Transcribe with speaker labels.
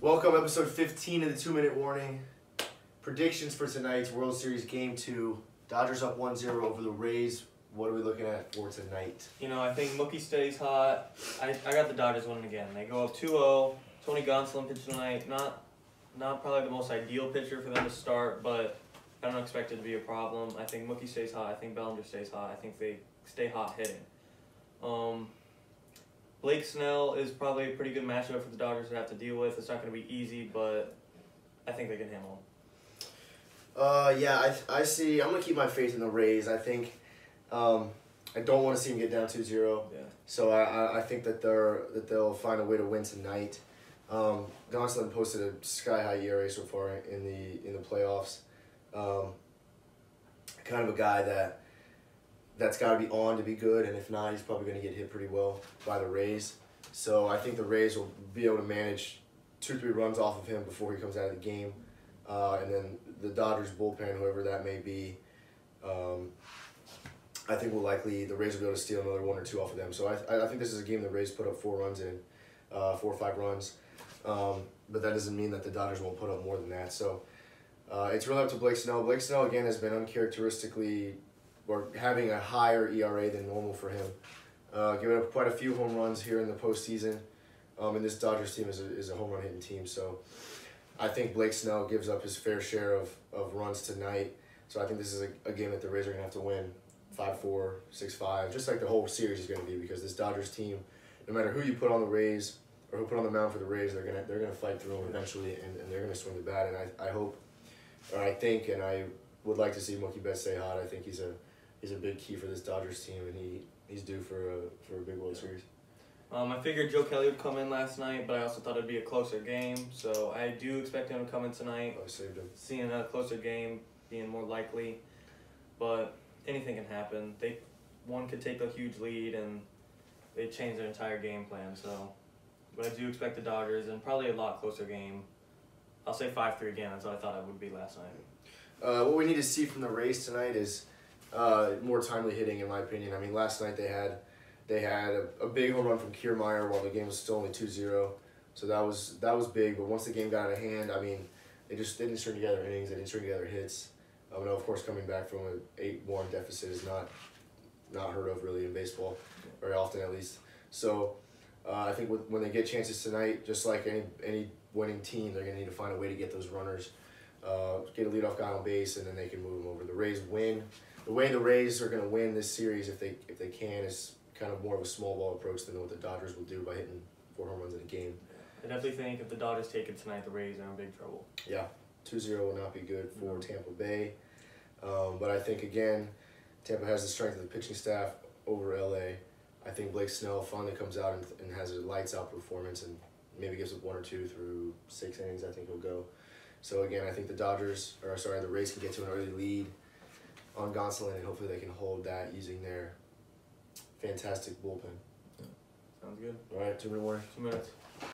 Speaker 1: Welcome, episode 15 of the 2-Minute Warning. Predictions for tonight's World Series Game 2. Dodgers up 1-0 over the Rays. What are we looking at for tonight?
Speaker 2: You know, I think Mookie stays hot. I got the Dodgers winning again. They go up 2-0. Tony Gonsolin pitches tonight. Not probably the most ideal pitcher for them to start, but I don't expect it to be a problem. I think Mookie stays hot. I think Bellinger stays hot. I think they stay hot hitting. Blake Snell is probably a pretty good matchup for the Dodgers to have to deal with. It's not going to be easy, but I think they can handle him.
Speaker 1: Yeah, I see. I'm going to keep my faith in the Rays. I think I don't want to see them get down 2-0.
Speaker 2: Yeah.
Speaker 1: So I think that they'll find a way to win tonight. Gonsolin posted a sky-high ERA so far in the playoffs. Kind of a guy that's got to be on to be good, and if not, he's probably going to get hit pretty well by the Rays. So I think the Rays will be able to manage 2-3 runs off of him before he comes out of the game. And then the Dodgers bullpen, whoever that may be, I think the Rays will be able to steal another 1 or 2 off of them. So I think this is a game the Rays put up 4 runs in, 4 or 5 runs. But that doesn't mean that the Dodgers won't put up more than that. So it's really up to Blake Snell. Blake Snell, again, has been uncharacteristically or having a higher ERA than normal for him. Giving up quite a few home runs here in the postseason. And this Dodgers team is a home run hitting team. So I think Blake Snell gives up his fair share of runs tonight. So I think this is a game that the Rays are going to have to win 5-4, 6-5, just like the whole series is going to be, because this Dodgers team, no matter who you put on the Rays or who put on the mound for the Rays, they're gonna fight through them eventually, and they're going to swing the bat. And I would like to see Mookie Betts stay hot. I think he's a big key for this Dodgers team, and he's due for a big World Series.
Speaker 2: I figured Joe Kelly would come in last night, but I also thought it'd be a closer game. So I do expect him to come in tonight.
Speaker 1: I saved him.
Speaker 2: Seeing a closer game being more likely, but anything can happen. One could take a huge lead and they change their entire game plan. So, but I do expect the Dodgers and probably a lot closer game. I'll say 5-3 again. That's what I thought it would be last night.
Speaker 1: What we need to see from the Rays tonight is more timely hitting, in my opinion. I mean, last night they had a big home run from Kiermaier while the game was still only 2-0, so that was big. But once the game got out of hand, I mean, they didn't string together innings, they didn't string together hits. Now, of course, coming back from an 8-1 deficit is not heard of really in baseball, very often at least. So I think when they get chances tonight, just like any winning team, they're gonna need to find a way to get those runners, get a leadoff guy on base, and then they can move them over. The Rays win. The way the Rays are going to win this series, if they can, is kind of more of a small ball approach than what the Dodgers will do by hitting 4 home runs in a game.
Speaker 2: I definitely think if the Dodgers take it tonight, the Rays are in big trouble.
Speaker 1: Yeah, 2-0 will not be good for Tampa Bay. But I think, again, Tampa has the strength of the pitching staff over LA. I think Blake Snell finally comes out and has a lights-out performance and maybe gives up 1 or 2 through 6 innings. I think he'll go. So, again, I think the Rays can get to an early lead on Gonsolin, and hopefully they can hold that using their fantastic bullpen.
Speaker 2: Sounds good.
Speaker 1: All right, 2-minute warning.
Speaker 2: 2 minutes.